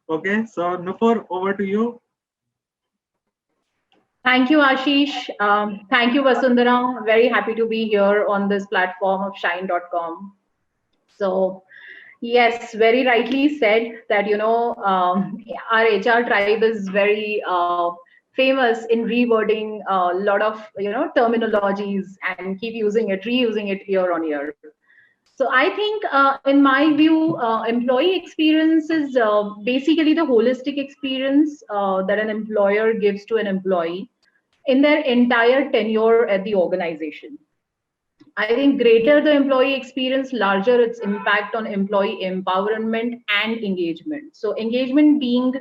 Okay, so Nupur, over to you. Thank you, Ashish. Thank you, Vasundhara. Very happy to be here on this platform of Shine.com. So, yes, very rightly said that, our HR tribe is very famous in rewording a lot of, terminologies and keep using it, reusing it year on year. So I think, in my view, employee experience is basically the holistic experience that an employer gives to an employee in their entire tenure at the organization. I think greater the employee experience, larger its impact on employee empowerment and engagement. So engagement being,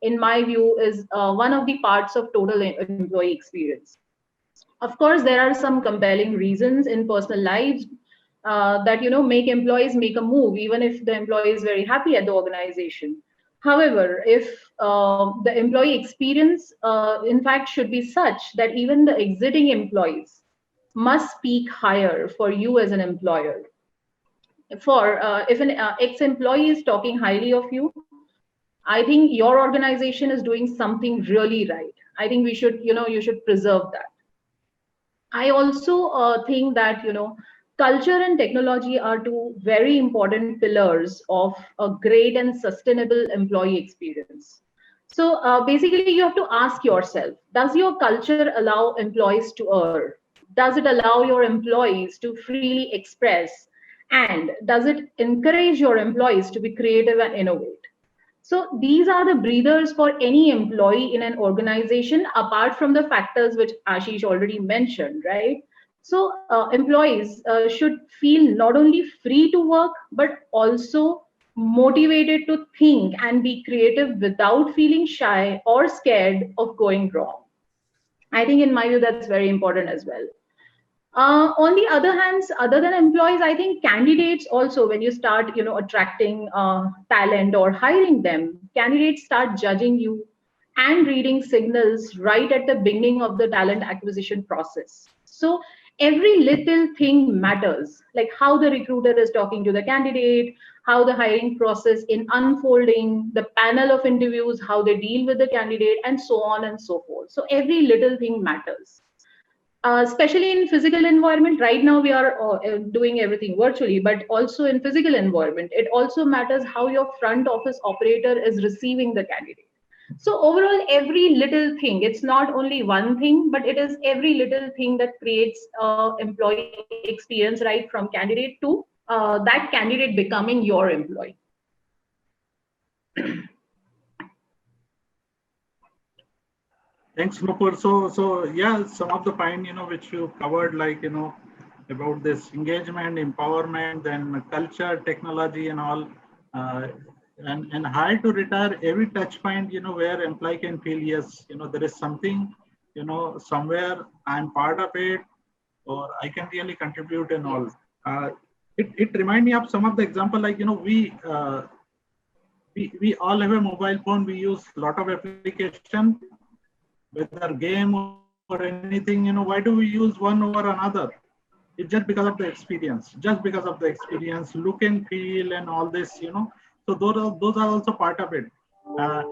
in my view, is one of the parts of total employee experience. Of course, there are some compelling reasons in personal lives that make employees make a move, even if the employee is very happy at the organization. However, if the employee experience, in fact, should be such that even the exiting employees must speak higher for you as an employer. For if an ex-employee is talking highly of you, I think your organization is doing something really right. I think we should, you should preserve that. I also think that culture and technology are two very important pillars of a great and sustainable employee experience. So basically, you have to ask yourself: does your culture allow employees to err? Does it allow your employees to freely express? And does it encourage your employees to be creative and innovate? So these are the breathers for any employee in an organization, apart from the factors which Ashish already mentioned, right? So employees should feel not only free to work, but also motivated to think and be creative without feeling shy or scared of going wrong. I think, in my view, that's very important as well. On the other hand, other than employees, I think candidates also, when you start, attracting talent or hiring them, candidates start judging you and reading signals right at the beginning of the talent acquisition process. So every little thing matters, like how the recruiter is talking to the candidate, how the hiring process in unfolding, the panel of interviews, how they deal with the candidate, and so on and so forth. So every little thing matters, especially in physical environment. Right now we are doing everything virtually, but also in physical environment it also matters how your front office operator is receiving the candidate. So overall, every little thing, it's not only one thing, but it is every little thing that creates employee experience, right from candidate to that candidate becoming your employee. Thanks, Nupur. So yeah, some of the point, which you covered, like, about this engagement, empowerment, then culture, technology, and all, uh, and hire to retire, every touch point, where employee can feel, yes, there is something, somewhere I'm part of it, or I can really contribute and all. Uh, it remind me of some of the example, like, we all have a mobile phone. We use a lot of application, whether game or anything. Why do we use one over another? It's just because of the experience, look and feel and all this. So those are also part of it. uh,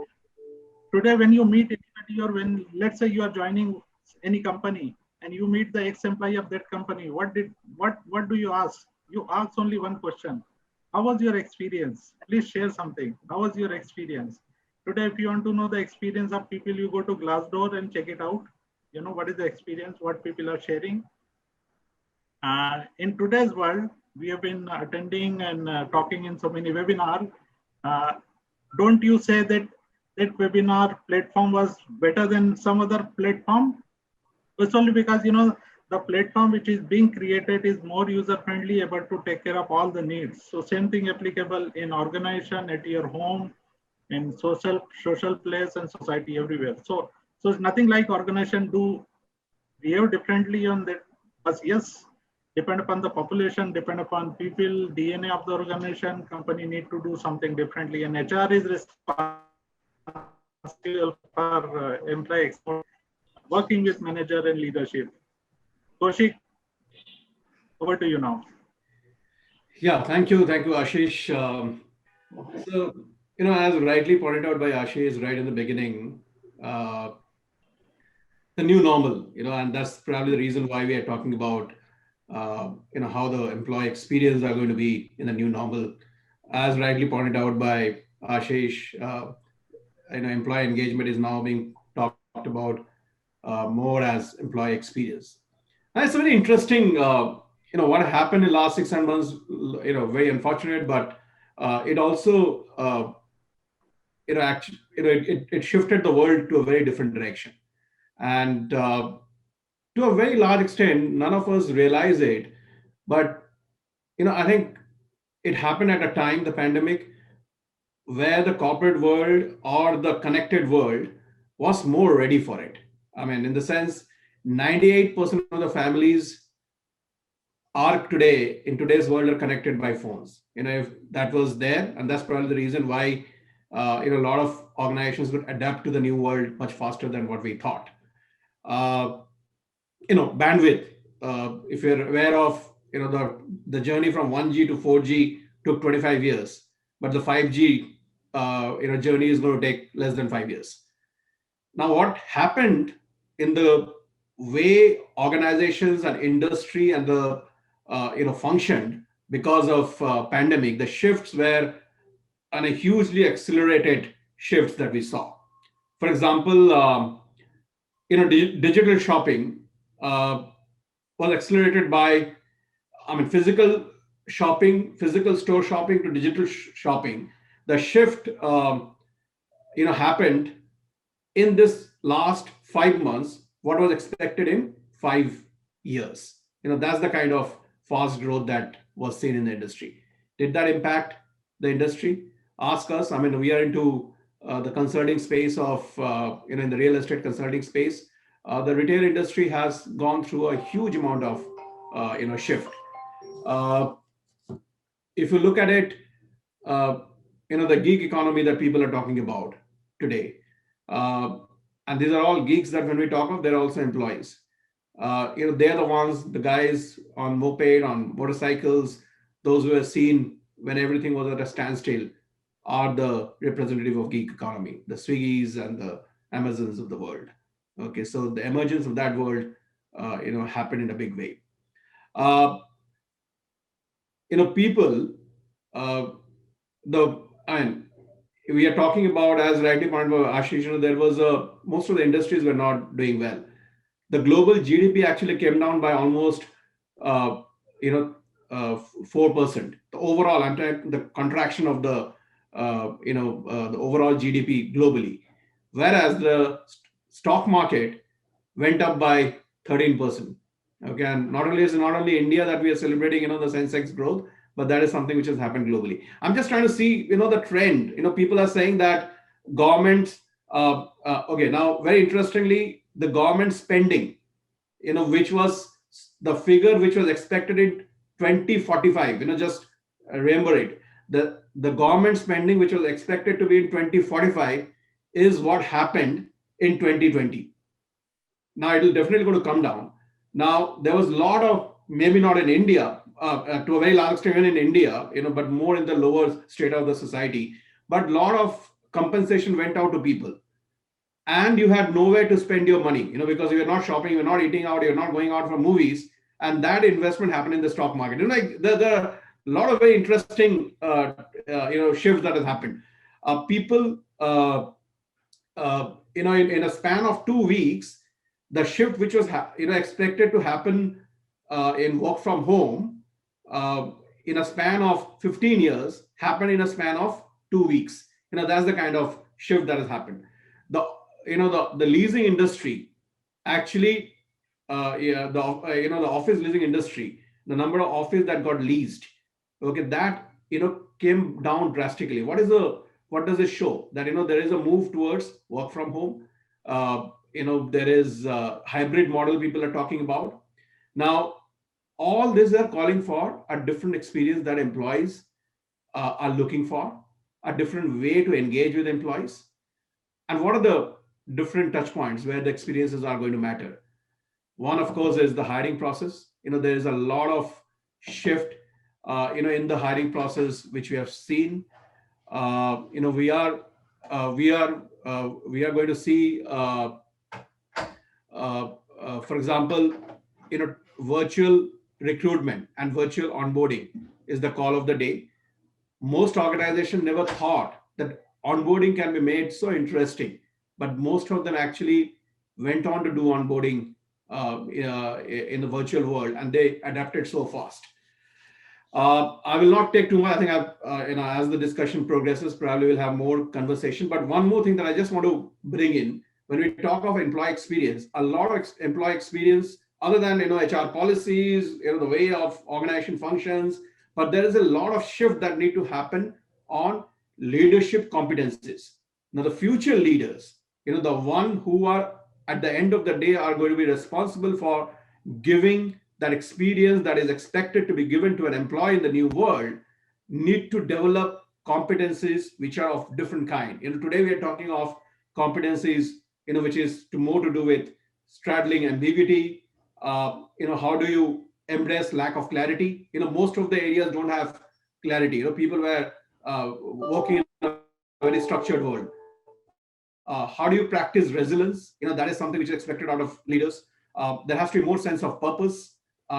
Today, when you meet anybody, or when, let's say, you are joining any company and you meet the ex-employee of that company, what do you ask? You ask only one question: how was your experience? Please share something. How was your experience? Today, if you want to know the experience of people, you go to Glassdoor and check it out. What is the experience, what people are sharing. In today's world, we have been attending and talking in so many webinars. Uh, don't you say that that webinar platform was better than some other platform? It's only because the platform which is being created is more user friendly, able to take care of all the needs. So same thing applicable in organization, at your home, in social place and society, everywhere. So it's nothing like organization do behave differently on that. But yes, depend upon the population, depend upon people, DNA of the organization, company need to do something differently. And HR is responsible for employee experience, working with manager and leadership. Koshik, over to you now. Yeah, thank you, Ashish. So as rightly pointed out by Ashish right in the beginning, uh, the new normal, and that's probably the reason why we are talking about, how the employee experience are going to be in the new normal. As rightly pointed out by Ashish, employee engagement is now being talked about more as employee experience. And it's very interesting, what happened in the last 6 7 months, very unfortunate, but it also, actually, it shifted the world to a very different direction. And to a very large extent, none of us realize it. But, I think it happened at a time, the pandemic, where the corporate world or the connected world was more ready for it. I mean, in the sense, 98% of the families are today in today's world are connected by phones. If that was there, and that's probably the reason why a lot of organizations would adapt to the new world much faster than what we thought. Uh, Bandwidth. If you're aware of, the journey from 1G to 4G took 25 years, but the 5G journey is going to take less than 5 years. Now, what happened in the way organizations and industry and the functioned because of pandemic, the shifts were on a hugely accelerated shifts that we saw. For example, digital shopping uh, was accelerated by, I mean, physical shopping, physical store shopping to digital shopping. The shift, happened in this last 5 months what was expected in 5 years. That's the kind of fast growth that was seen in the industry. Did that impact the industry? Ask us. I mean, we are into the consulting space of, in the real estate consulting space. The retail industry has gone through a huge amount of shift. uh, if you look at it, uh, the gig economy that people are talking about today, uh, and these are all geeks that when we talk of, they're also employees. They're the ones, the guys on moped, on motorcycles, those who are seen when everything was at a standstill, are the representative of geek economy, the Swiggies and the Amazons of the world. Okay, so the emergence of that world, happened in a big way. Uh, People, uh, the I mean, we are talking about, as rightly pointed out by Ashish, there was a, most of the industries were not doing well. The global GDP actually came down by almost, uh, you know 4%. The overall, I'm talking the contraction of the, the overall GDP globally, whereas the stock market went up by 13%. Okay, and not only India that we are celebrating, the Sensex growth, but that is something which has happened globally. I'm just trying to see, the trend. People are saying that governments. Okay, now very interestingly, the government spending, which was the figure which was expected in 2045. Just remember it. The government spending which was expected to be in 2045 is what happened in 2020. Now it will definitely going to come down. Now there was a lot of, maybe not in India, to a very large extent even in India, but more in the lower state of the society. But a lot of compensation went out to people, and you had nowhere to spend your money, because you're not shopping, you're not eating out, you're not going out for movies, and that investment happened in the stock market. Like there are a lot of very interesting, shifts that has happened. People, in a span of 2 weeks, the shift which was expected to happen in work from home, uh, in a span of 15 years, happened in a span of 2 weeks. That's the kind of shift that has happened. The the leasing industry actually, yeah, the the office leasing industry, the number of office that got leased, okay, that came down drastically. What does it show? That there is a move towards work from home. There is a hybrid model people are talking about now. All these are calling for a different experience that employees are looking for, a different way to engage with employees. And what are the different touch points where the experiences are going to matter? One, of course, is the hiring process. There is a lot of shift, in the hiring process, which we have seen. We are going to see, for example, virtual recruitment and virtual onboarding is the call of the day. Most organizations never thought that onboarding can be made so interesting, but most of them actually went on to do onboarding in the virtual world, and they adapted so fast. I will not take too much. I think as the discussion progresses, probably we'll have more conversation. But one more thing that I just want to bring in when we talk of employee experience, a lot of employee experience, other than HR policies, the way of organization functions, but there is a lot of shift that need to happen on leadership competencies. Now, the future leaders, the one who are at the end of the day are going to be responsible for giving that experience that is expected to be given to an employee in the new world, need to develop competencies which are of different kind. Today we are talking of competencies, which is more to do with straddling ambiguity. How do you embrace lack of clarity? Most of the areas don't have clarity. People were working in a very structured world. How do you practice resilience? That is something which is expected out of leaders. There has to be more sense of purpose.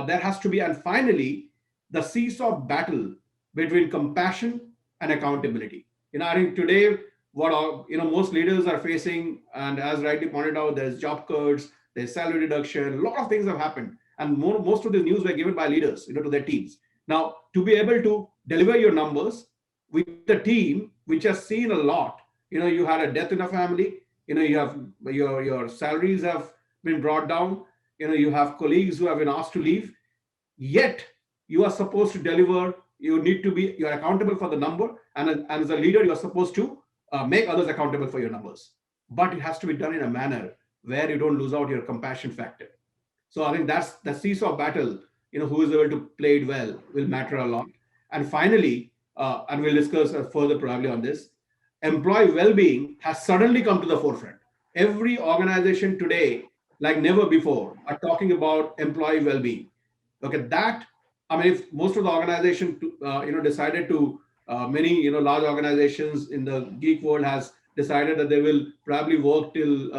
There has to be, and finally, the seesaw battle between compassion and accountability. I think today what most leaders are facing, and as rightly pointed out, there's job cuts, there's salary reduction, a lot of things have happened, and most of the news were given by leaders, to their teams. Now, to be able to deliver your numbers with a team which has seen a lot, you had a death in a family, you have your salaries have been brought down, you have colleagues who have been asked to leave, yet you are supposed to deliver. You're accountable for the number, and as a leader you are supposed to make others accountable for your numbers, but it has to be done in a manner where you don't lose out your compassion factor. So I think that's the seesaw battle. Who is able to play it well will matter a lot. And finally, and we'll discuss further probably on this, employee well-being has suddenly come to the forefront. Every organization today, like never before, are talking about employee well-being. Okay, that, I mean, if most of the organization decided to, many large organizations in the geek world has decided that they will probably work till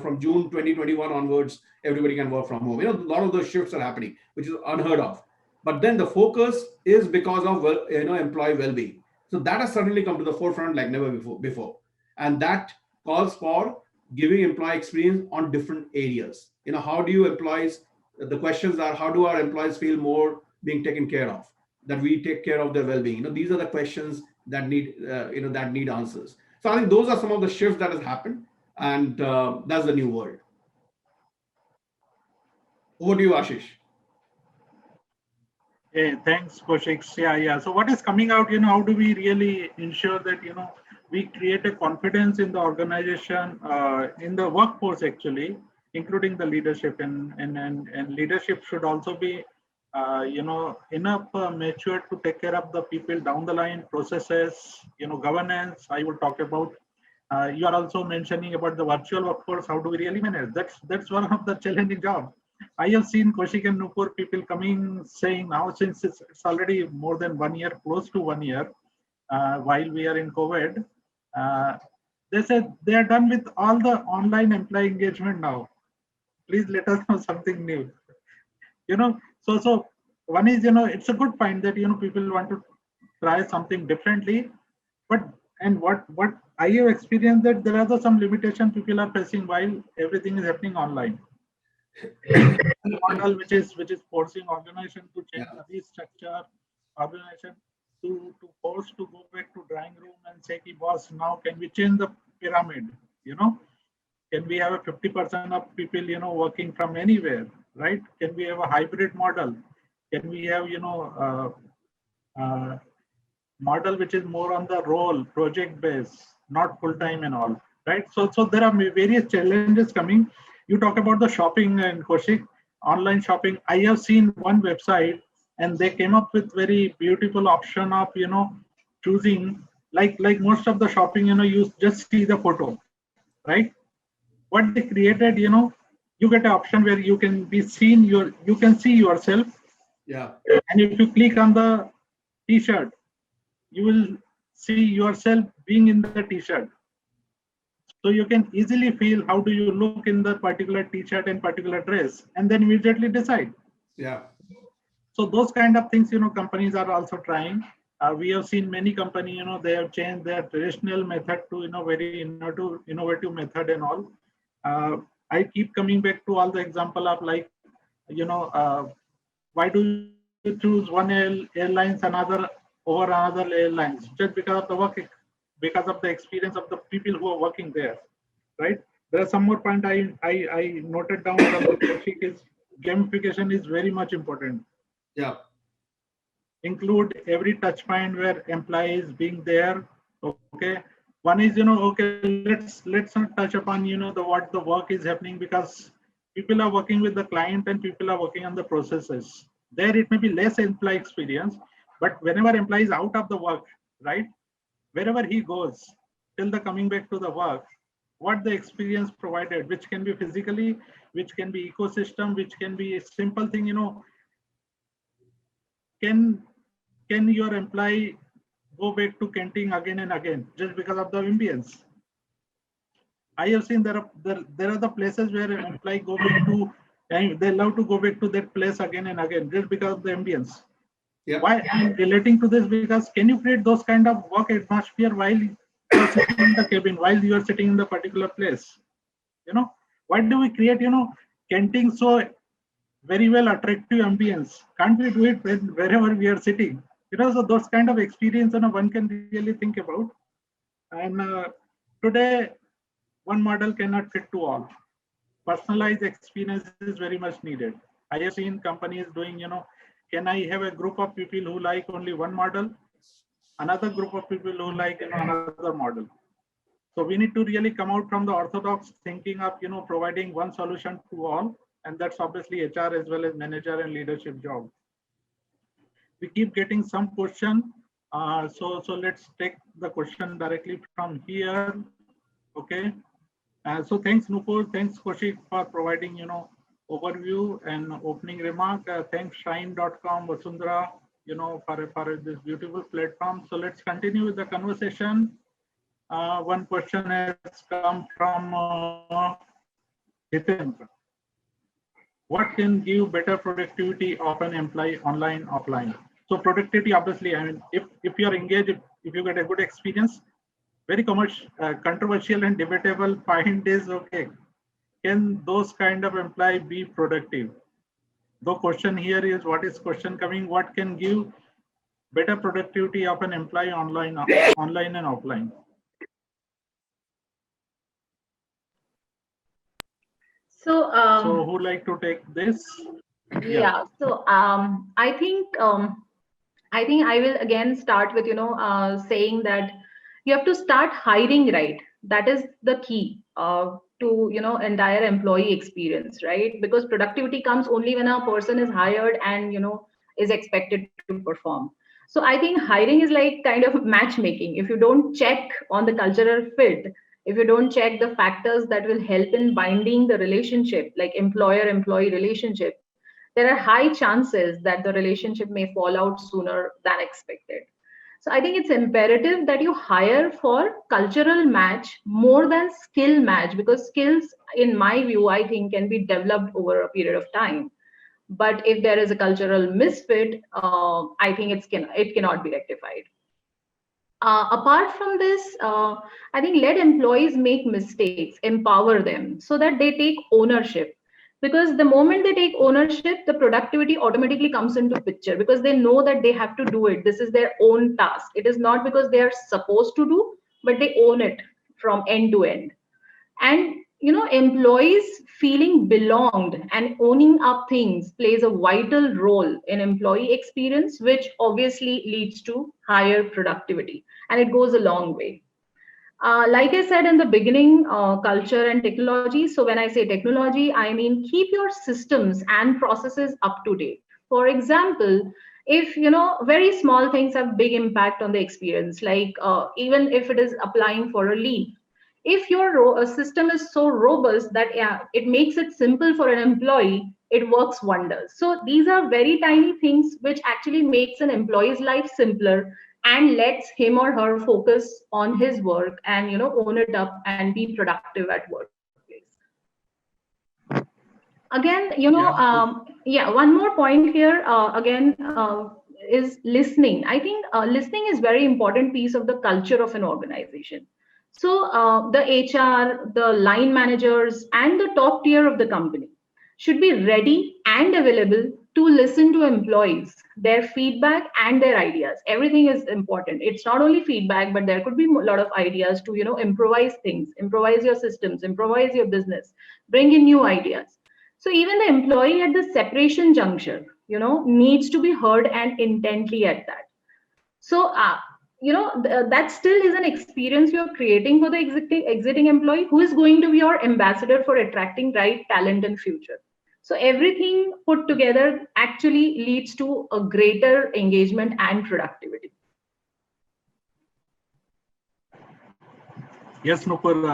from June 2021 onwards, everybody can work from home. A lot of those shifts are happening, which is unheard of. But then the focus is because of employee well-being. So that has suddenly come to the forefront like never before, and that calls for giving employee experience on different areas. How do you employees? The questions are, how do our employees feel more being taken care of? That we take care of their well-being. These are the questions that need that need answers. So I think those are some of the shifts that has happened, and that's the new world. Over to you, Ashish. Hey, thanks, Kaushik. Yeah. So what is coming out, how do we really ensure that, we create a confidence in the organization, in the workforce actually, including the leadership, and leadership should also be, enough mature to take care of the people down the line, processes, governance. I will talk about. You are also mentioning about the virtual workforce. How do we really manage? That's one of the challenging job. I have seen Kaushik and Nupur people coming saying now, since it's already more than 1 year, close to 1 year, while we are in COVID, uh, they said they are done with all the online employee engagement now. Please let us know something new. So one is, it's a good point that people want to try something differently, but and what I have experienced that there are some limitations people are facing while everything is happening online. Model which is forcing organization to change the restructure, organization to force to go back to drawing room and say, "Ki boss, now can we change the pyramid? Can we have a 50% of people working from anywhere, right? Can we have a hybrid model? Can we have model which is more on the role project base, not full time and all, right? So there are various challenges coming. You talk about the shopping and Kaushik, online shopping. I have seen one website and they came up with very beautiful option of choosing, like most of the shopping, you just see the photo, right? What they created, you get an option where you can be seen, you can see yourself. Yeah. And if you click on the t-shirt, you will see yourself being in the t-shirt. So you can easily feel how do you look in the particular t-shirt and particular dress, and then immediately decide. Yeah. So those kind of things, companies are also trying. We have seen many company, they have changed their traditional method to, very innovative method and all. I keep coming back to all the example of like, why do you choose one airlines another over another airlines? Just because of the work, because of the experience of the people who are working there, right? There are some more point I noted down from the Kaushik is gamification is very much important. Yeah. Include every touch point where employees being there. Okay, one is, okay, let's not touch upon, the what the work is happening, because people are working with the client and people are working on the processes. There it may be less employee experience, but whenever employee is out of the work, right, wherever he goes, till the coming back to the work, what the experience provided, which can be physically, which can be ecosystem, which can be a simple thing, can can your employee go back to canteen again and again just because of the ambience? I have seen there are the places where an employee go back to, and they love to go back to that place again and again just because of the ambience. Yeah. Why I'm relating to this, because can you create those kind of work atmosphere while you are sitting in the cabin, while you are sitting in the particular place? You know, why do we create, canteen so very well attractive ambience? Can't we do it wherever we are sitting? So those kind of experience, one can really think about. And today, one model cannot fit to all. Personalized experience is very much needed. I have seen companies doing, can I have a group of people who like only one model, another group of people who like, another model. So we need to really come out from the orthodox thinking of, providing one solution to all, and that's obviously HR as well as manager and leadership job. We keep getting some question. So let's take the question directly from here. Okay. So thanks Nupur, thanks Kaushik for providing, overview and opening remark. Thanks Shine.com, Vasundhara, for this beautiful platform. So let's continue with the conversation. One question has come from Hitendra. What can give better productivity of an employee online, offline? So productivity, obviously, I mean, if you're engaged, if you get a good experience, very commercial, controversial and debatable point is, okay, can those kind of employee be productive? The question here is, what is question coming? What can give better productivity of an employee online and offline? So, So who like to take this? Yeah. yeah. So, I think I will again start with, saying that you have to start hiring right. That is the key to, entire employee experience, right? Because productivity comes only when a person is hired and, is expected to perform. So I think hiring is like kind of matchmaking. If you don't check on the cultural fit, if you don't check the factors that will help in binding the relationship, like employer-employee relationship, there are high chances that the relationship may fall out sooner than expected. So I think it's imperative that you hire for cultural match more than skill match, because skills, in my view, I think can be developed over a period of time. But if there is a cultural misfit, I think it cannot be rectified. Apart from this, I think let employees make mistakes, empower them so that they take ownership. Because the moment they take ownership, the productivity automatically comes into picture because they know that they have to do it. This is their own task. It is not because they are supposed to do, but they own it from end to end. And employees feeling belonged and owning up things plays a vital role in employee experience, which obviously leads to higher productivity, and it goes a long way. Like I said in the beginning, culture and technology. So when I say technology, I mean keep your systems and processes up to date. For example, if very small things have big impact on the experience, like even if it is applying for a leave, if your system is so robust that it makes it simple for an employee, it works wonders. So these are very tiny things which actually makes an employee's life simpler, and lets him or her focus on his work and own it up and be productive at workplace. Again, Yeah, yeah, one more point here, again, is listening. I think listening is very important piece of the culture of an organization. So the HR, the line managers, and the top tier of the company should be ready and available to listen to employees, their feedback and their ideas. Everything is important. It's not only feedback, but there could be a lot of ideas to improvise things, improvise your systems, improvise your business, bring in new ideas. So even the employee at the separation juncture, needs to be heard and intently at that. So, that still is an experience you're creating for the exiting employee who is going to be your ambassador for attracting right talent in future. So everything put together actually leads to a greater engagement and productivity. yes, Nupur.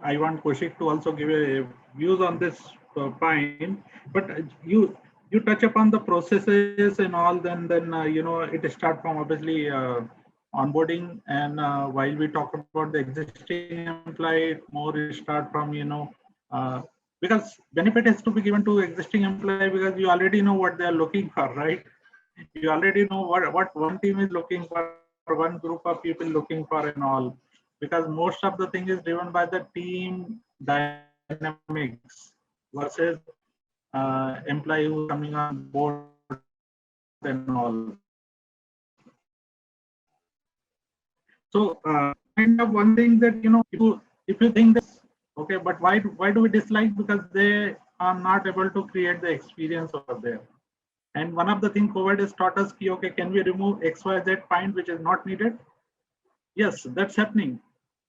I want Kaushik to also give a views on this point. But you touch upon the processes and all. Then it start from obviously onboarding, and while we talk about the existing employee, more start from uh, because benefit has to be given to existing employee because you already know what they are looking for, right? You already know what one team is looking for, one group of people looking for, and all, because most of the thing is driven by the team dynamics versus employee who's coming on board and all. So kind of one thing that if you think this, okay, but why do we dislike? Because they are not able to create the experience over there. And one of the things COVID has taught us, okay, can we remove XYZ point which is not needed? Yes, that's happening.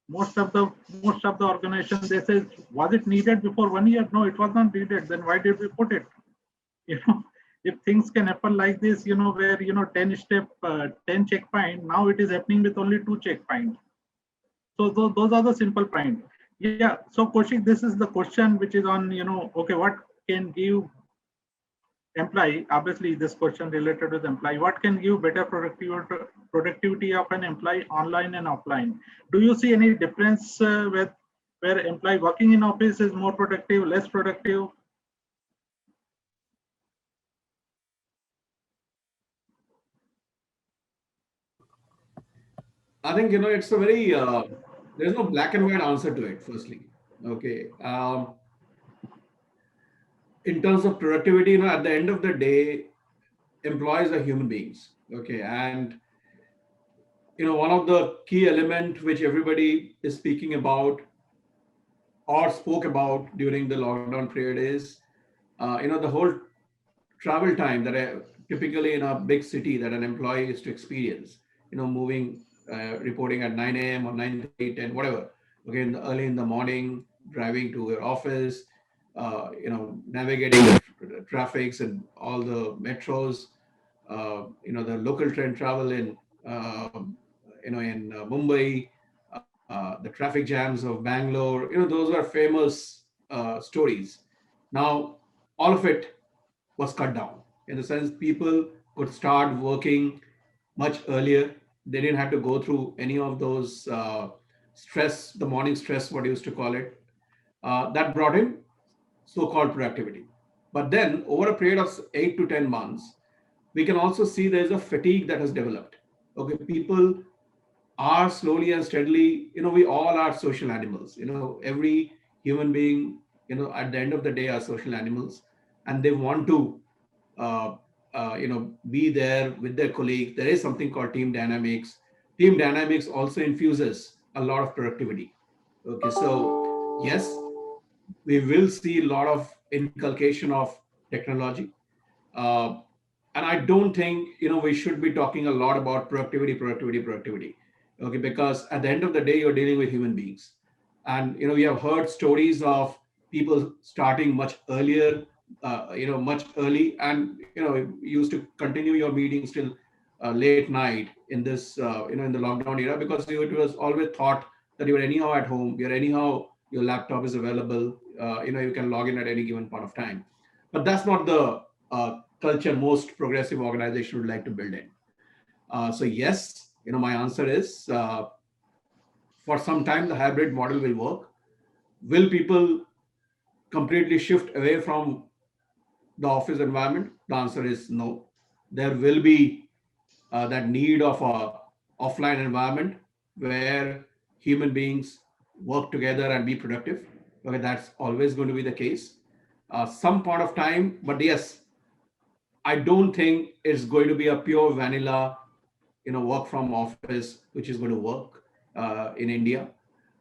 Most of the organization, they say, was it needed before 1 year? No, it was not needed. Then why did we put it? You know, if things can happen like this, where 10 checkpoint, now it is happening with only 2 checkpoints. So those are the simple point. Yeah. So Kaushik, this is the question which is on, okay, what can give employee, obviously this question related with employee, what can give better productivity of an employee online and offline? Do you see any difference with where employee working in office is more productive, less productive? I think it's a very there's no black and white answer to it. Firstly, okay, in terms of productivity, at the end of the day, employees are human beings. Okay, and one of the key element which everybody is speaking about or spoke about during the lockdown period is the whole travel time that typically in a big city that an employee is to experience, moving, reporting at 9 a.m. or 9:30, 10, whatever. Okay, early in the morning, driving to your office, navigating the traffics and all the metros, the local train travel in, in Mumbai, the traffic jams of Bangalore, those are famous stories. Now, all of it was cut down in the sense people could start working much earlier. They didn't have to go through any of those stress, the morning stress, what you used to call it. That brought in so-called productivity. But then over a period of 8 to 10 months, we can also see there's a fatigue that has developed. Okay, people are slowly and steadily, we all are social animals. Every human being, at the end of the day, are social animals, and they want to be there with their colleagues. There is something called team dynamics. Team dynamics also infuses a lot of productivity. Okay, so yes, we will see a lot of inculcation of technology. uh, and I don't think we should be talking a lot about productivity. Okay, because at the end of the day, you're dealing with human beings, and we have heard stories of people starting much earlier, much early, and used to continue your meetings till late night in this, in the lockdown era, because it was always thought that you're anyhow at home, you're anyhow, your laptop is available, you can log in at any given point of time. But that's not the culture most progressive organization would like to build in. So yes, my answer is for some time the hybrid model will work. Will people completely shift away from the office environment? The answer is no. There will be that need of a offline environment where human beings work together and be productive. Okay, that's always going to be the case. Some point of time, but yes, I don't think it's going to be a pure vanilla, work from office, which is going to work in India.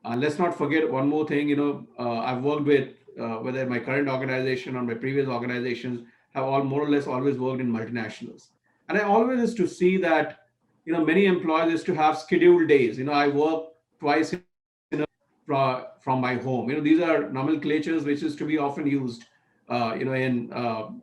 Let's not forget one more thing. I've worked with whether my current organization or my previous organizations have all more or less always worked in multinationals, and I always used to see that many employees used to have scheduled days. I work twice in from my home. These are nomenclatures which is to be often used, in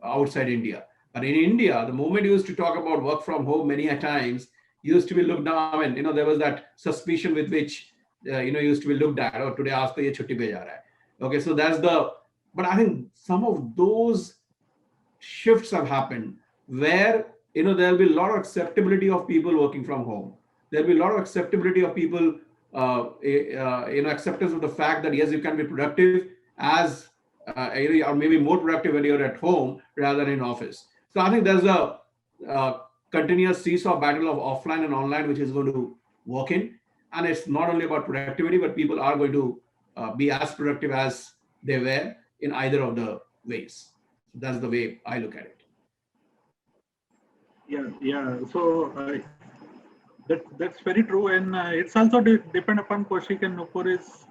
outside India. But in India, the moment you used to talk about work from home, many a times used to be looked down. And there was that suspicion with which used to be looked at. Oh, today aaj to ye chutti pe ja raha hai. Okay, so that's the. But I think some of those shifts have happened where there'll be a lot of acceptability of people working from home. There'll be a lot of acceptability of people, acceptance of the fact that yes, you can be productive as or maybe more productive when you're at home rather than in office. So I think there's a continuous seesaw battle of offline and online which is going to work in, and it's not only about productivity, but people are going to be as productive as they were in either of the ways. That's the way I look at it. Yeah, yeah. So that's very true, and it's also depend upon Kaushik and Nupur is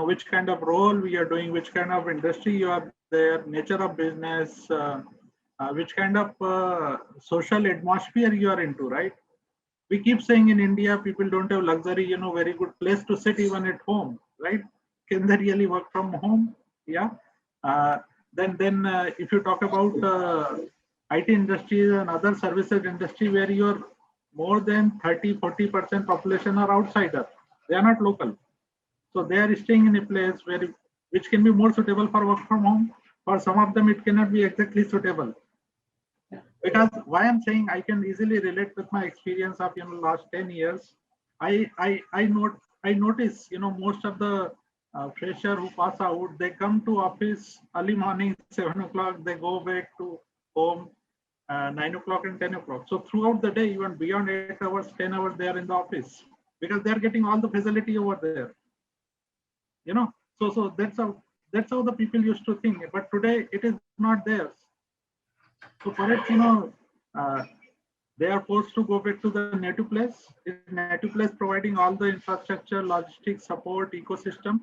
which kind of role we are doing, which kind of industry you are there, nature of business, which kind of social atmosphere you are into, right? We keep saying in India people don't have luxury, very good place to sit even at home, right? Can they really work from home? Yeah. Uh, then if you talk about IT industry and other services industry where you're more than 30-40% population are outsider, they are not local, so they are staying in a place where which can be more suitable for work from home. For some of them, it cannot be exactly suitable. Because why I'm saying I can easily relate with my experience of last 10 years. I notice most of the fresher who pass out, they come to office early morning 7 o'clock, they go back to home 9 o'clock and 10 o'clock. So throughout the day, even beyond 8 hours, 10 hours, they are in the office because they are getting all the facility over there. So that's how the people used to think. But today it is not theirs. So for it, uh, they are forced to go back to the native place. Is native place providing all the infrastructure, logistics, support, ecosystem?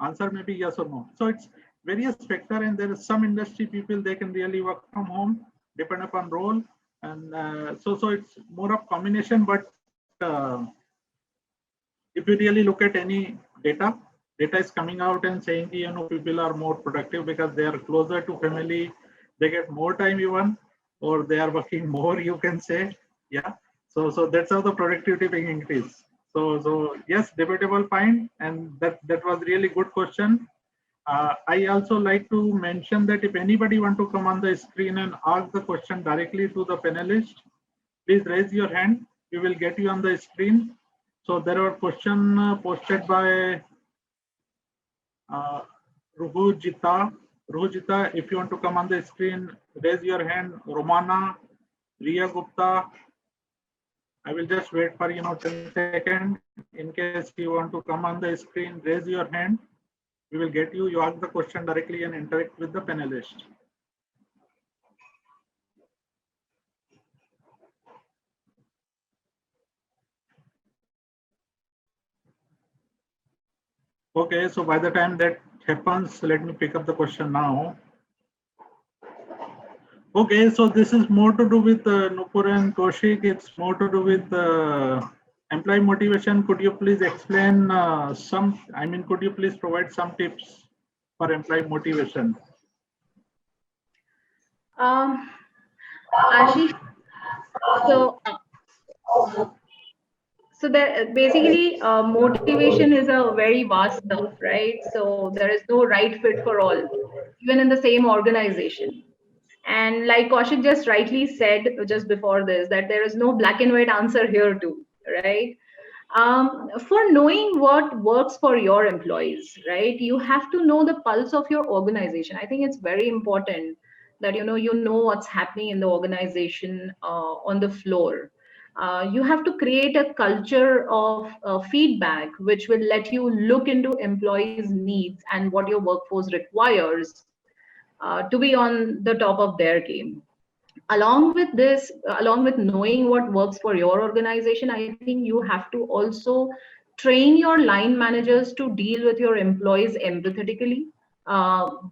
Answer may be yes or no. So it's various factor, and there is some industry people they can really work from home, depend upon role, and so it's more of combination. But if you really look at any data is coming out and saying people are more productive because they are closer to family, they get more time even, or they are working more, you can say. Yeah. So that's how the productivity being increased. So yes, debatable point, and that was really good question. I also like to mention that if anybody want to come on the screen and ask the question directly to the panelist, please raise your hand. We will get you on the screen. So there are question posted by uh, Ruhujita. Ruhujita, if you want to come on the screen, raise your hand. Romana, Riya Gupta. I will just wait for 10 seconds. In case you want to come on the screen, raise your hand. We will get you. You ask the question directly and interact with the panelist. Okay, so by the time that happens, let me pick up the question now. Okay, so this is more to do with Nupur and Kaushik. It's more to do with employee motivation. Could you please explain could you please provide some tips for employee motivation? Um, Ashish, so so there basically motivation is a very vast stuff, right? So there is no right fit for all, even in the same organization. And like Kaushik just rightly said just before this, that there is no black and white answer here too, right? For knowing what works for your employees, right? You have to know the pulse of your organization. I think it's very important that you know what's happening in the organization on the floor. You have to create a culture of feedback, which will let you look into employees' needs and what your workforce requires to be on the top of their game. Along with this, along with knowing what works for your organization, I think you have to also train your line managers to deal with your employees empathetically,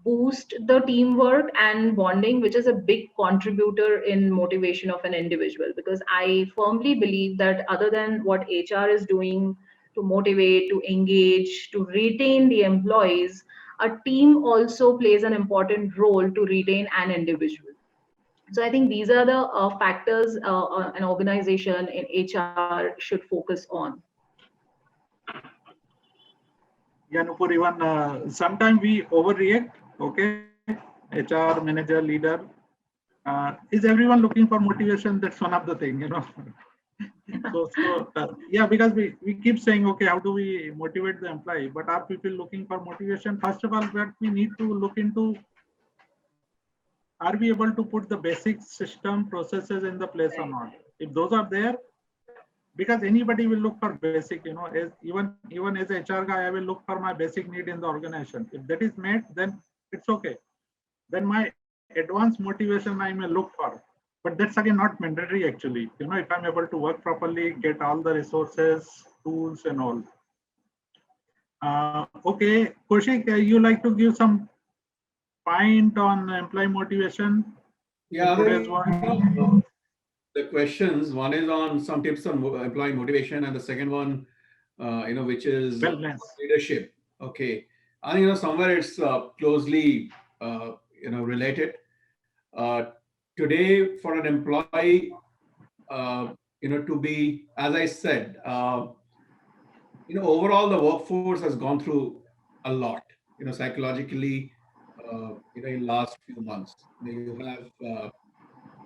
boost the teamwork and bonding, which is a big contributor in motivation of an individual. Because I firmly believe that other than what HR is doing to motivate, to engage, to retain the employees, a team also plays an important role to retain an individual. So I think these are the factors an organization in HR should focus on. Yeah, Nupur, even sometimes we overreact. Okay, HR manager, leader. Is everyone looking for motivation? That's one of the thing. Yeah, because we keep saying, okay, how do we motivate the employee? But are people looking for motivation? First of all, what we need to look into, are we able to put the basic system processes in the place or not? If those are there, because anybody will look for basic, as even as a HR guy, I will look for my basic need in the organization. If that is met, then it's okay. Then my advanced motivation I may look for. But that's again not mandatory actually. If I'm able to work properly, get all the resources, tools and all. Okay, Kaushik, you like to give some point on employee motivation in Yeah, today's then world? the questions. One is on some tips on employee motivation, and the second one, which is Wellness. leadership. Okay, I think somewhere it's closely related. Uh, Today, for an employee, to be, as I said, overall the workforce has gone through a lot. Psychologically, in last few months, you have.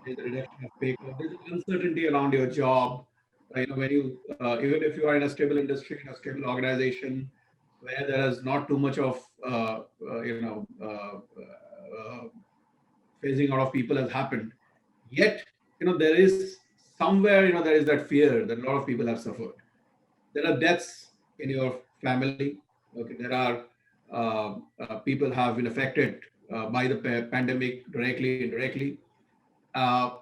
There's a reduction of pay cut. There's uncertainty around your job. When you even if you are in a stable industry, in a stable organization, where there is not too much of phasing out of people has happened, yet there is somewhere there is that fear that a lot of people have suffered. There are deaths in your family. Okay, there are people have been affected by the pandemic directly, indirectly. Uh,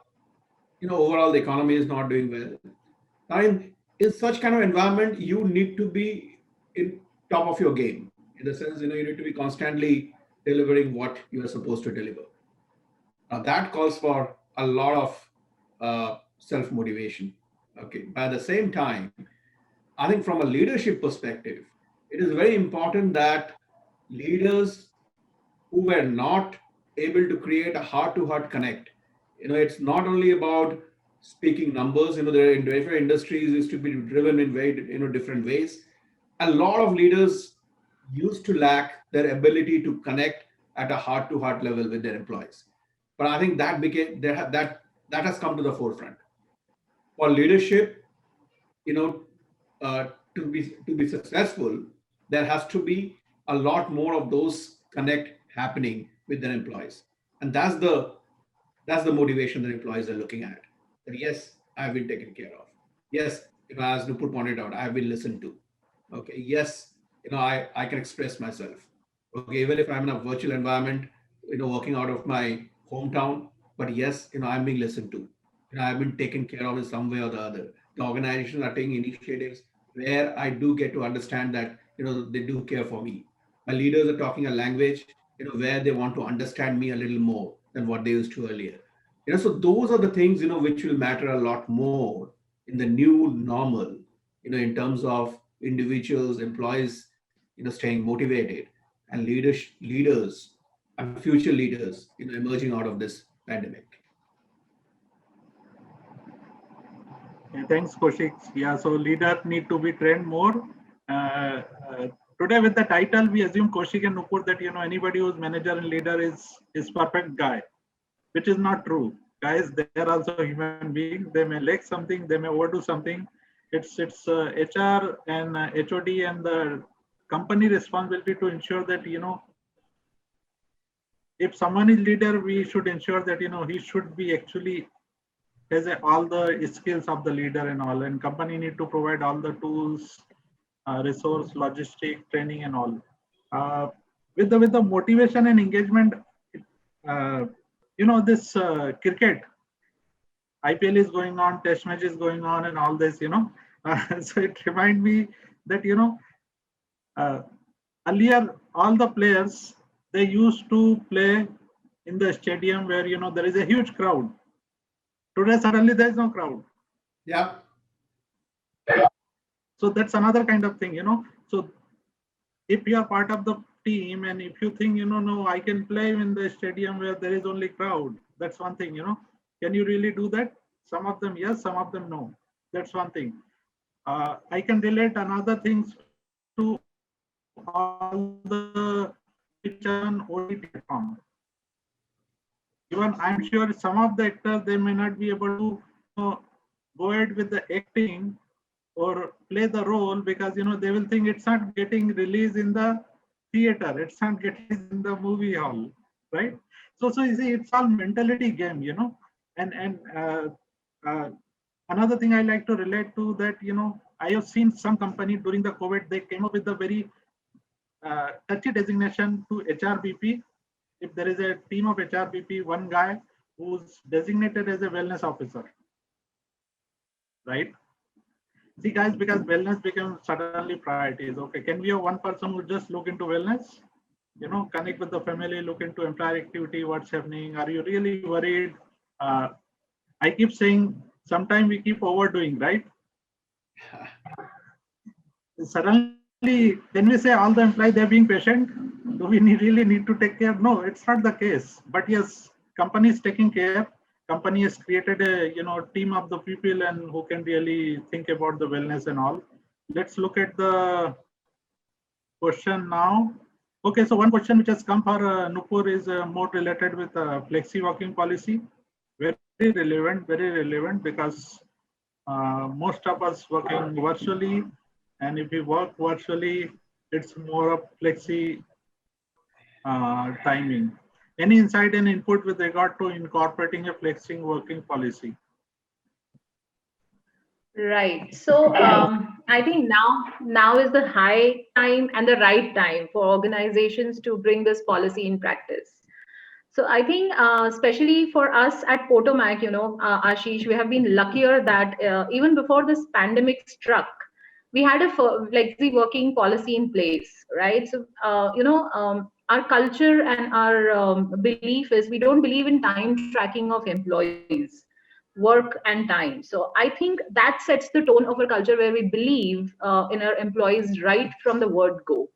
Overall the economy is not doing well. In such kind of environment, you need to be in top of your game, in the sense you need to be constantly delivering what you are supposed to deliver. Now that calls for a lot of self motivation. Okay, by the same time, I think from a leadership perspective, it is very important that leaders who were not able to create a heart-to-heart connect. It's not only about speaking numbers. There are in different industries is to be driven in very different ways. A lot of leaders used to lack their ability to connect at a heart-to-heart level with their employees. But I think that became that has come to the forefront. For leadership, you know, to be successful, there has to be a lot more of those connect happening with their employees, and that's the motivation that employees are looking at. That yes, I've been taken care of. Yes, as Nupur pointed out, I've been listened to. Okay, yes, I can express myself. Okay, even if I'm in a virtual environment, working out of my hometown, but yes, I'm being listened to. I've been taken care of in some way or the other. The organizations are taking initiatives where I do get to understand that they do care for me. My leaders are talking a language where they want to understand me a little more than what they used to earlier. So those are the things which will matter a lot more in the new normal. In terms of individuals, employees, staying motivated, and leaders and future leaders emerging out of this pandemic. Yeah, thanks, Kaushik. Yeah, so leader need to be trained more. Uh, Today, with the title, we assume Kaushik and Nupur that anybody who's manager and leader is perfect guy. which is not true. Guys, they are also human beings. They may lack something, they may overdo something. It's HR and HOD and the company responsibility to ensure that, if someone is leader, we should ensure that, he should be actually has all the skills of the leader and all, and company need to provide all the tools, resource, logistic, training, and all. Uh, with the motivation and engagement, uh, this cricket IPL is going on, Test match is going on, and all this. So it remind me that uh, earlier all the players they used to play in the stadium where there is a huge crowd. Today suddenly there is no crowd. Yeah. So that's another kind of thing. So if you are part of the team and if you think no, I can play in the stadium where there is only crowd, that's one thing. Can you really do that? Some of them yes, some of them no. That's one thing. I can relate another things to all the which are on OTT platform. Even I'm sure some of the actors they may not be able to go ahead with the acting or play the role because they will think it's not getting released in the theater, it's not getting in the movie hall, right? So you see, it's all mentality game. And another thing I like to relate to that I have seen some company during the COVID they came up with a very touchy designation to HRBP. If there is a team of HRBP, one guy who's designated as a wellness officer, right? See, guys, because wellness becomes suddenly priorities. Okay, can we have one person who just look into wellness? Connect with the family, look into employer activity, what's happening. Are you really worried? Uh, I keep saying sometimes we keep overdoing, right? Suddenly, can we say all the employees they're being patient? Do we really need to take care? No, it's not the case. But yes, company is taking care. Company has created a team of the people and who can really think about the wellness and all. Let's look at the question now. Okay, so one question which has come for Nupur is more related with flexi working policy. Very relevant because most of us working virtually, and if we work virtually, it's more of flexi timing. Any insight and input with regard to incorporating a flexing working policy? Right. So I think now is the high time and the right time for organizations to bring this policy in practice. So I think, especially for us at Potomac, Ashish, we have been luckier that even before this pandemic struck, we had a flexi working policy in place, right? So, our culture and our belief is we don't believe in time tracking of employees, work and time. So I think that sets the tone of our culture where we believe in our employees right from the word go.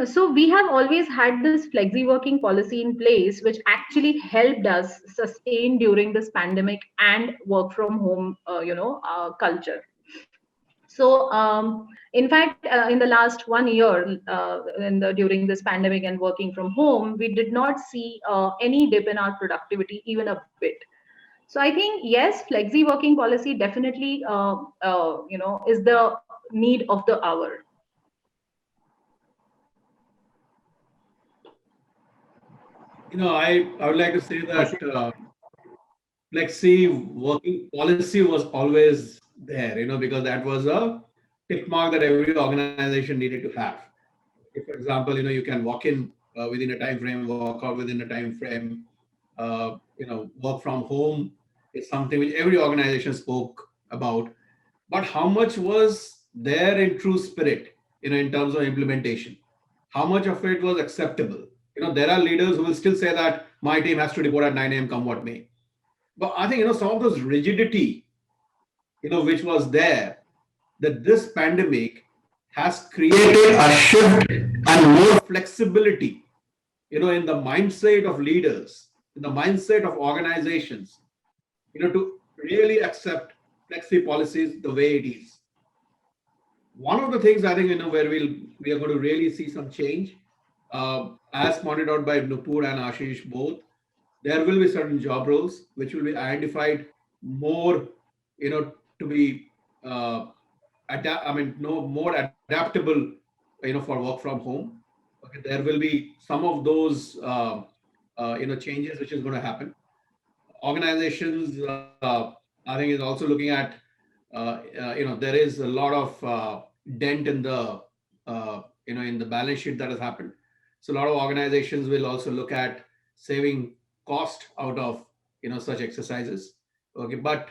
So we have always had this flexi working policy in place, which actually helped us sustain during this pandemic and work from home, culture. So, in fact, in the last 1 year, during this pandemic and working from home, we did not see any dip in our productivity, even a bit. So I think yes, flexi working policy definitely, is the need of the hour. I would like to say that flexi working policy was always there, because that was a tick mark that every organization needed to have. If, for example, you can walk in within a time frame, walk out within a time frame. Work from home is something which every organization spoke about. But how much was there in true spirit, in terms of implementation? How much of it was acceptable? There are leaders who will still say that my team has to report at 9 a.m. come what may. But I think some of those rigidity, which was there, that this pandemic has created a shift and more flexibility, in the mindset of leaders, in the mindset of organizations, to really accept flexi policies the way it is. One of the things I think, where we are going to really see some change, as pointed out by Nupur and Ashish both, there will be certain job roles which will be identified more, to be no more adaptable, for work from home. Okay, there will be some of those changes which is going to happen. Organizations, I think, is also looking at, there is a lot of dent in the in the balance sheet that has happened. So a lot of organizations will also look at saving cost out of such exercises. Okay, but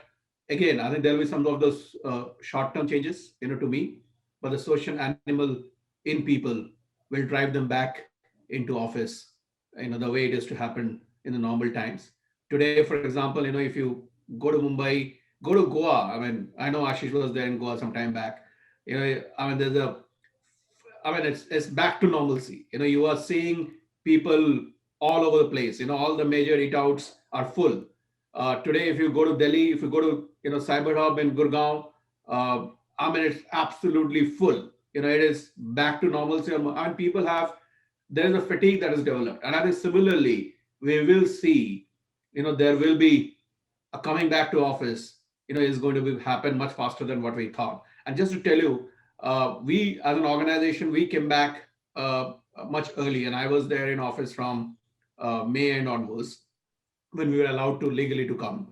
again, I think there will be some of those short-term changes, to me, but the social animal in people will drive them back into office, the way it is to happen in the normal times. Today, for example, if you go to Mumbai, go to Goa. I mean, I know Ashish was there in Goa some time back. I mean, it's back to normalcy. You are seeing people all over the place. All the major eat outs are full. Today, if you go to Delhi, if you go to Cyber Hub in Gurgaon, I mean, it's absolutely full. It is back to normalcy, and people have, there is a fatigue that is developed, and I think similarly we will see, there will be a coming back to office, is going to happen much faster than what we thought. And just to tell you, we as an organization, we came back much early, and I was there in office from May and onwards, when we were allowed to legally to come.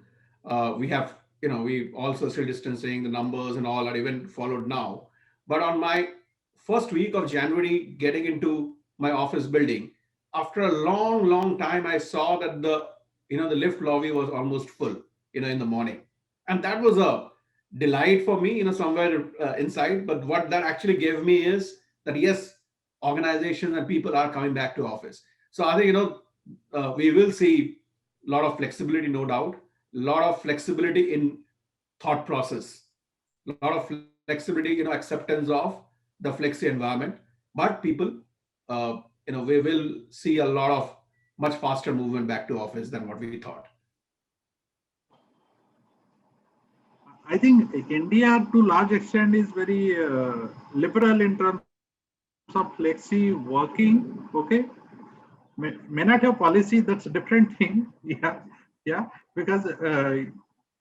We have, we all social distancing, the numbers and all are even followed now. But on my first week of January, getting into my office building, after a long, long time, I saw that the lift lobby was almost full, in the morning, and that was a delight for me, somewhere inside. But what that actually gave me is that yes, organizations and people are coming back to office. So I think we will see a lot of flexibility, no doubt, a lot of flexibility in thought process, a lot of flexibility, acceptance of the flexi environment. But people, we will see a lot of much faster movement back to office than what we thought. I think India, to large extent, is very liberal in terms of flexi working. Okay, may not have policy. That's a different thing. Yeah, because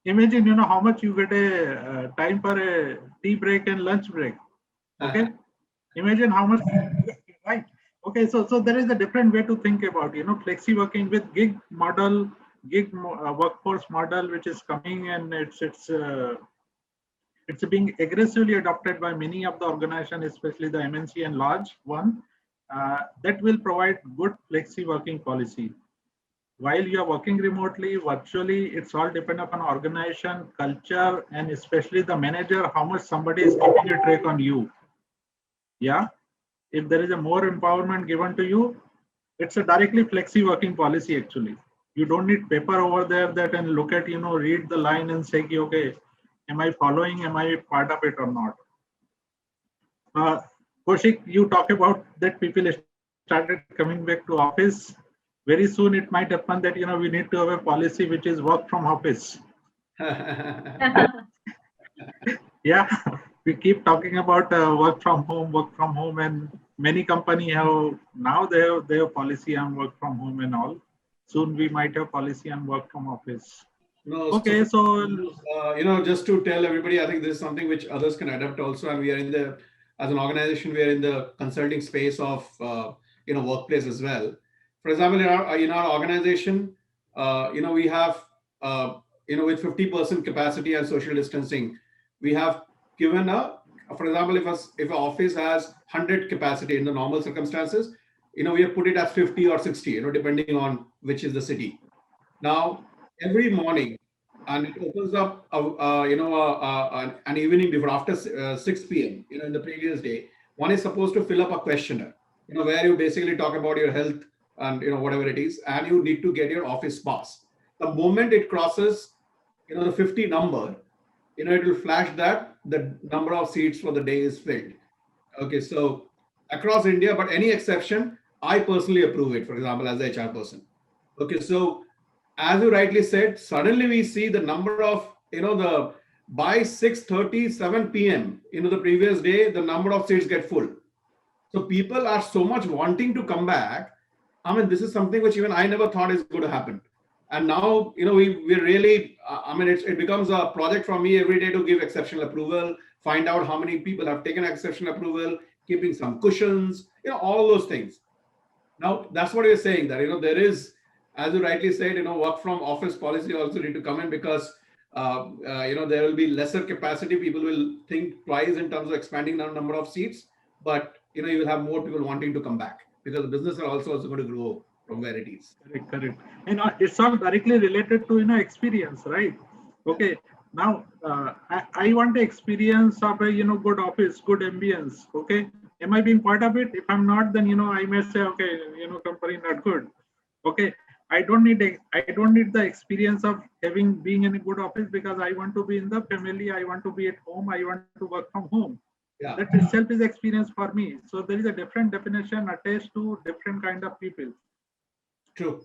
imagine how much you get a time for a tea break and lunch break. Okay, imagine how much, right? Okay, so there is a different way to think about flexi working with gig model, workforce model, which is coming, and it's being aggressively adopted by many of the organizations, especially the MNC and large one, that will provide good flexi working policy. While you are working remotely, virtually, it's all depend upon organization, culture, and especially the manager, how much somebody is keeping a track on you. Yeah. If there is a more empowerment given to you, it's a directly flexi working policy actually. You don't need paper over there that and look at, read the line and say, okay, am I following? Am I part of it or not? Kaushik, you talk about that people started coming back to office. Very soon it might happen that, we need to have a policy which is work from office. Yeah, we keep talking about work from home, and many company have now they have their policy on work from home and all. Soon we might have policy on work from office. No, so Okay, so just to tell everybody, I think this is something which others can adapt also, and we are as an organization, we are in the consulting space of workplace as well. For example, in our organization, we have with 50% capacity and social distancing, we have given for example, if an office has 100 capacity in the normal circumstances, we have put it as 50 or 60, depending on which is the city. Now, every morning, and it opens up, an evening before, after 6 p.m. In the previous day, one is supposed to fill up a questionnaire, where you basically talk about your health and whatever it is, and you need to get your office pass. The moment it crosses, the 50 number, it will flash that the number of seats for the day is filled. Okay, so across India, but any exception, I personally approve it. For example, as the HR person. Okay, so as you rightly said, suddenly we see the number of, the by 6:30, 7 p.m., the previous day, the number of seats get full. So people are so much wanting to come back. I mean, this is something which even I never thought is going to happen. And now, we really, I mean, it becomes a project for me every day to give exceptional approval, find out how many people have taken exceptional approval, keeping some cushions, all those things. Now, that's what you're saying, that, there is, as you rightly said, work from office policy also need to come in, because, there will be lesser capacity. People will think twice in terms of expanding the number of seats, but, you will have more people wanting to come back, because the business are also going to grow from where it is. Correct, correct. And it's all directly related to experience, right? Okay. Now I want the experience of a good office, good ambience. Okay. Am I being part of it? If I'm not, then I may say, okay, company not good. Okay. I don't need the experience of having being in a good office, because I want to be in the family. I want to be at home. I want to work from home. Yeah, That itself is experience for me. So there is a different definition attached to different kind of people. true.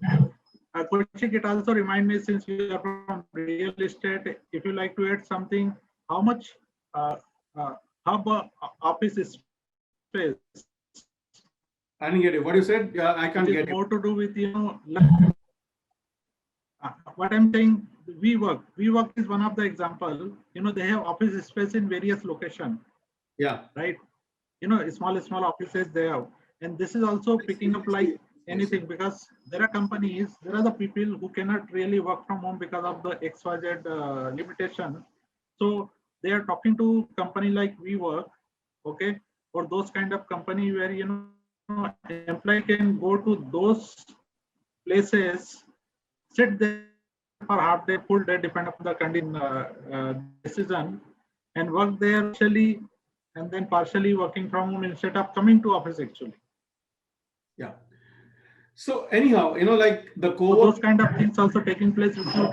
Kaushik, it also reminds me, since you are from real estate, if you like to add something, how much uh, uh, office space, I didn't get it. What you said? Yeah, I which can't is get more it. to do with, what I'm saying, WeWork is one of the example. They have office space in various location, Yeah. right? Small offices they have, and this is also picking up like Yes. anything, because there are the people who cannot really work from home because of the XYZ limitation. So they are talking to company like WeWork, okay, or those kind of company where employee can go to those places, sit there for half day, full day, depend upon the decision, and work there partially, and then partially working from home instead of coming to office actually. Yeah. So anyhow, like the So those co-working, kind of things also taking place with you.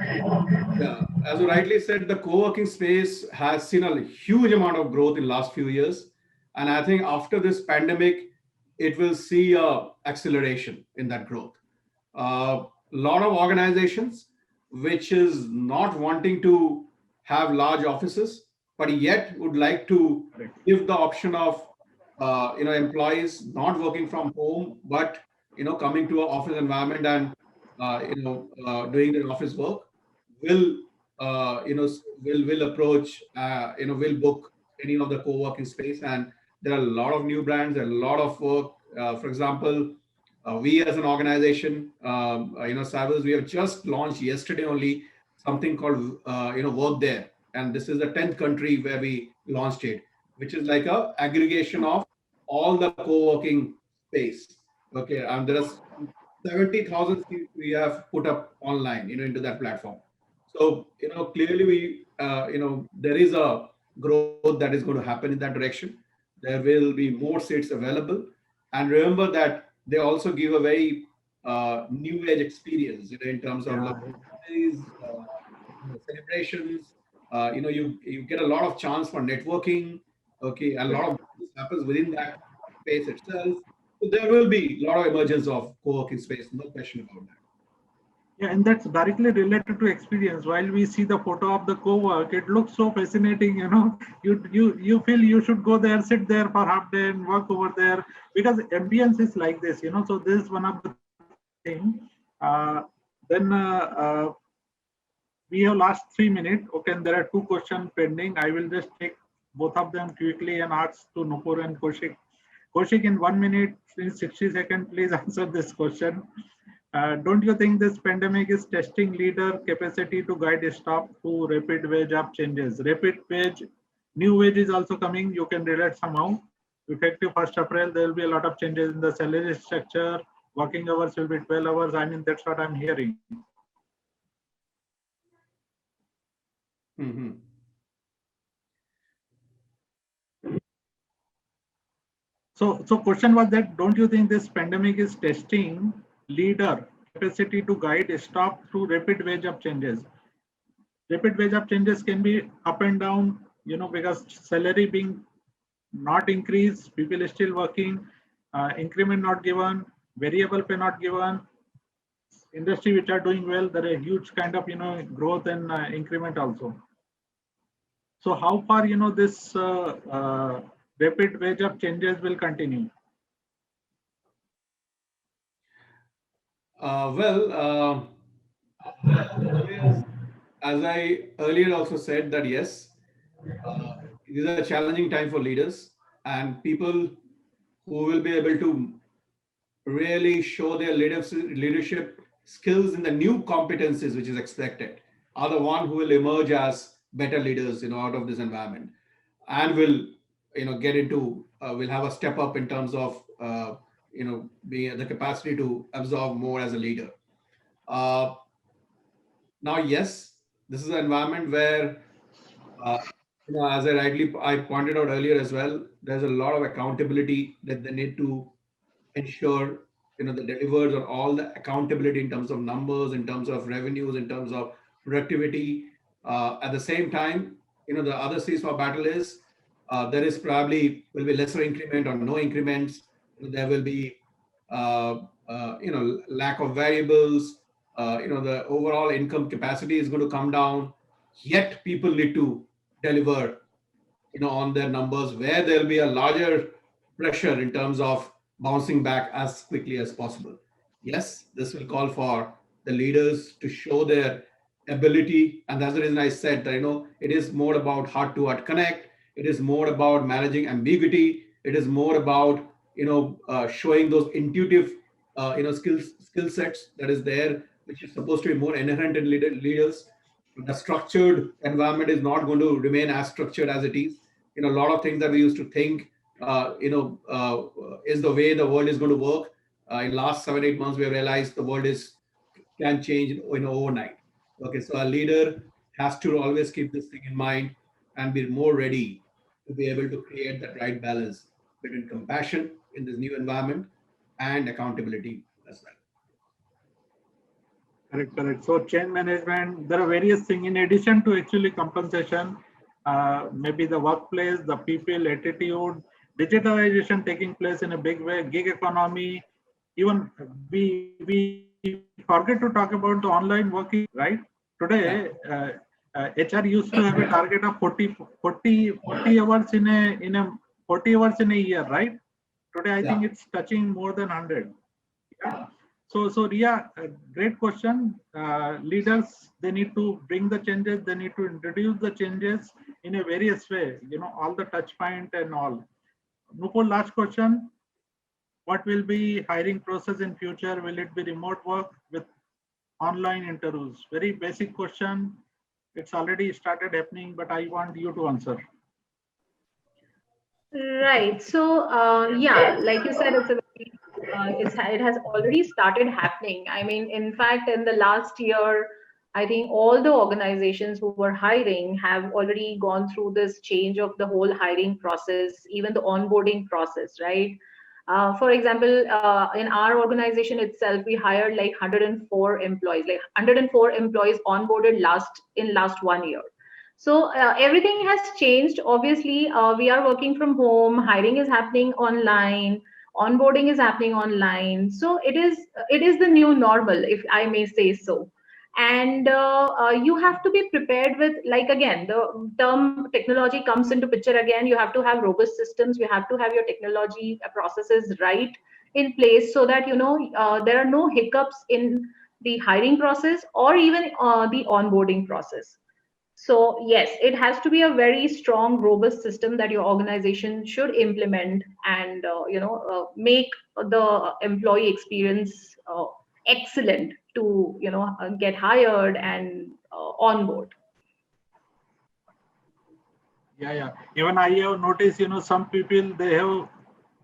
yeah, as you rightly said, the co-working space has seen a huge amount of growth in last few years, and I think after this pandemic, it will see a acceleration in that growth. A lot of organizations which is not wanting to have large offices, but yet would like to give the option of employees not working from home, but coming to an office environment and doing their office work, will will approach will book any of the co-working space. And there are a lot of new brands, a lot of work. For example, we as an organization, Savils, we have just launched yesterday only something called Work There, and this is the 10th country where we launched it, which is like a aggregation of all the co-working space. Okay, and there are 70,000 seats we have put up online, into that platform. So, clearly there is a growth that is going to happen in that direction. There will be more seats available. And remember that they also give a very new age experience, in terms of Yeah, parties, celebrations. You get a lot of chance for networking. Okay, a lot of business happens within that space itself. So there will be a lot of emergence of co-working space, no question about that. yeah, and that's directly related to experience. While we see the photo of the co-work, it looks so fascinating. You feel you should go there, sit there for half day, and work over there, because ambience is like this. So this is one of the thing. Then we have last 3 minutes. Okay, and there are two questions pending. I will just take both of them quickly and ask to Nupur and Kaushik. Kaushik, in 1 minute, in 60 seconds, please answer this question. Don't you think this pandemic is testing leader capacity to guide staff through rapid wage up changes? Rapid wage, new wage is also coming. You can relate somehow. Effective 1st April, there will be a lot of changes in the salary structure. Working hours will be 12 hours. I mean, that's what I'm hearing. Mhm. So question was that, don't you think this pandemic is testing leader capacity to guide staff through rapid wage up changes? Rapid wage up changes can be up and down, because salary being not increased, people is still working, increment not given, variable pay not given. Industry which are doing well, there are huge kind of growth and increment also. So how far this rapid wage up changes will continue? Well, Yes, as I earlier also said that yes, uh, it is a challenging time for leaders and people who will be able to really show their leadership skills in the new competencies which is expected are the one who will emerge as better leaders, out of this environment, and will, get into, will have a step up in terms of, being the capacity to absorb more as a leader. uh, Now, yes, this is an environment where, uh, as I pointed out earlier as well, there's a lot of accountability that they need to ensure, that delivers on all the accountability in terms of numbers, in terms of revenues, in terms of productivity. At the same time, the other seas for battle is, there is probably will be lesser increment or no increments. There will be, lack of variables. The overall income capacity is going to come down. Yet people need to deliver, on their numbers, where there'll be a larger pressure in terms of bouncing back as quickly as possible. Yes, this will call for the leaders to show their ability, and that's the reason I said that, it is more about heart to heart connect. It is more about managing ambiguity. It is more about, showing those intuitive, skill sets that is there, which is supposed to be more inherent in leaders. The structured environment is not going to remain as structured as it is. A lot of things that we used to think, is the way the world is going to work. In last 7 8 months, we have realized the world is can change, overnight. Okay, so a leader has to always keep this thing in mind and be more ready to be able to create that right balance between compassion in this new environment and accountability as well. Correct, correct. So change management, there are various things in addition to actually compensation, maybe the workplace, the people, attitude, digitalization taking place in a big way, gig economy. Even we forget to talk about the online working, right? Today, Yeah, HR used to have a target of 40 hours in a 40 hours in a year, right? Today, I yeah. think it's touching more than 100. Yeah. So Ria, great question. Leaders, they need to bring the changes. They need to introduce the changes in a various way. All the touch point and all. Nupur, last question. What will be hiring process in future? Will it be remote work with online interviews? Very basic question. It's already started happening, but I want you to answer. Right. So, yeah, like you said, it has already started happening. I mean, in fact, in the last year, I think all the organizations who were hiring have already gone through this change of the whole hiring process, even the onboarding process, right? For example, in our organization itself, we hired like 104 employees, like 104 employees onboarded last 1 year. So everything has changed. Obviously, we are working from home. Hiring is happening online. Onboarding is happening online. So it is the new normal, if I may say so. And you have to be prepared with, like, again, the term technology comes into picture again. You have to have robust systems. You have to have your technology processes right in place, so that there are no hiccups in the hiring process or even the onboarding process. So yes, it has to be a very strong, robust system that your organization should implement, and make the employee experience excellent to get hired and onboard. Yeah, yeah. Even I have noticed, some people they have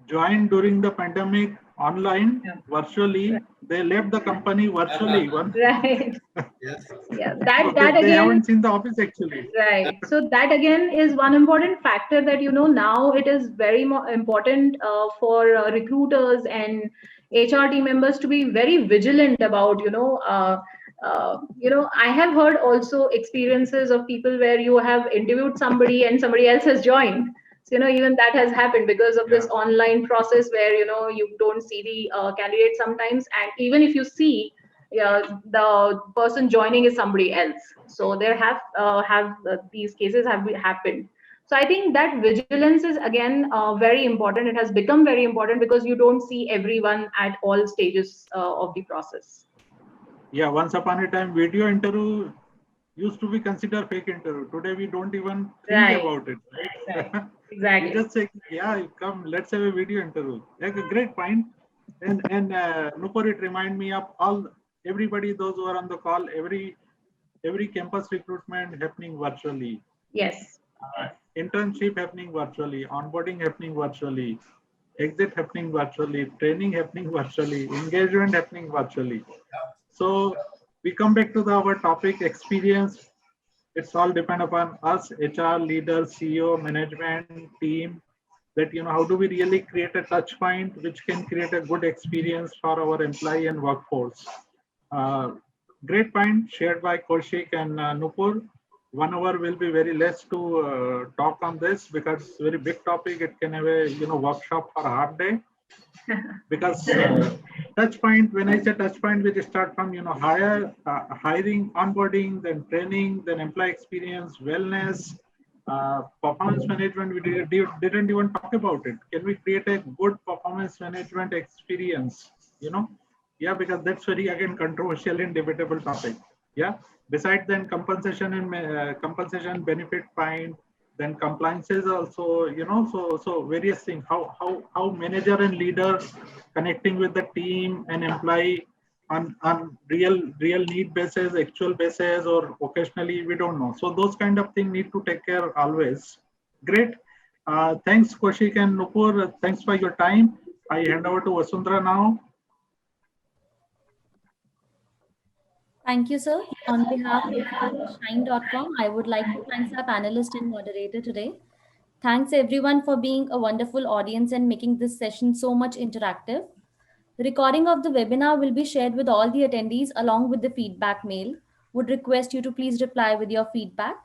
joined during the pandemic online, Yeah. virtually. They left the company virtually even. Right. Yes. Yeah. So That they, that they again. haven't seen the office actually. Right. So that again is one important factor that now it is very more important for recruiters and HR team members to be very vigilant about I have heard also experiences of people where you have interviewed somebody and somebody else has joined. So even that has happened because of this Yeah. online process where you don't see the candidate sometimes, and even if you see, yeah, the person joining is somebody else. So there have these cases happened. So I think that vigilance is again very important. It has become very important because you don't see everyone at all stages of the process. Yeah, once upon a time, video interview used to be considered fake interview. Today, we don't even think Right, about it, right. right? We Exactly. just say, yeah, you come, let's have a video interview. Like a great point. And Nupur, it remind me of all everybody, those who are on the call, every campus recruitment happening virtually, Yes. internship happening virtually, onboarding happening virtually, exit happening virtually, training happening virtually, engagement happening virtually. So we come back to our topic experience. It's all depend upon us, HR, leaders, CEO, management, team, that how do we really create a touch point which can create a good experience for our employee and workforce. Uh, Great point shared by Kaushik and Nupur. 1 hour will be very less to talk on this because it's a very big topic. It can have a workshop for a hard day because touch point, when I say touch point, we just start from hiring, onboarding, then training, then employee experience, wellness, performance management. We didn't even talk about it. Can we create a good performance management experience, yeah, because that's very again controversial and debatable topic. Yeah, besides then compensation and compensation benefit point, then compliances also, so various things, how manager and leader connecting with the team and employee on real need basis, actual basis, or occasionally we don't know. So those kind of things need to take care always. Great. Thanks Kaushik and Nupur. Thanks for your time. I hand over to Vasundhara now. Thank you, sir. On behalf of Shine.com, I would like to thank our panelist and moderator today. Thanks everyone for being a wonderful audience and making this session so much interactive. The recording of the webinar will be shared with all the attendees along with the feedback mail. Would request you to please reply with your feedback.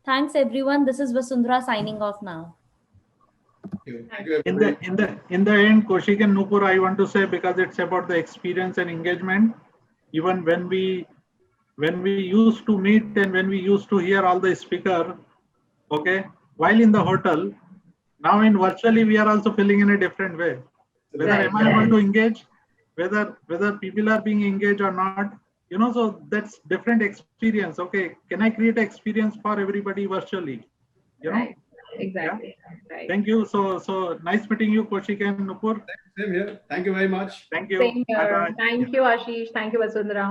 Thanks everyone. This is Vasundhara signing off now. Thank you. Thank Thank you, in everybody. the in the in the end, Kaushik and Nupur, I want to say, because it's about the experience and engagement. Even when we used to meet and when we used to hear all the speaker, okay, while in the hotel, now in virtually we are also feeling in a different way. Whether Right. am I able to engage, whether people are being engaged or not, so that's different experience. Okay, can I create an experience for everybody virtually? You know, Right. yeah. Exactly. Right. Thank you. So nice meeting you, Kaushik and Nupur. Same here. Thank you very much. Thank you. Same Bye here. bye. Yeah. Thank you, Ashish. Thank you, Vasundhara.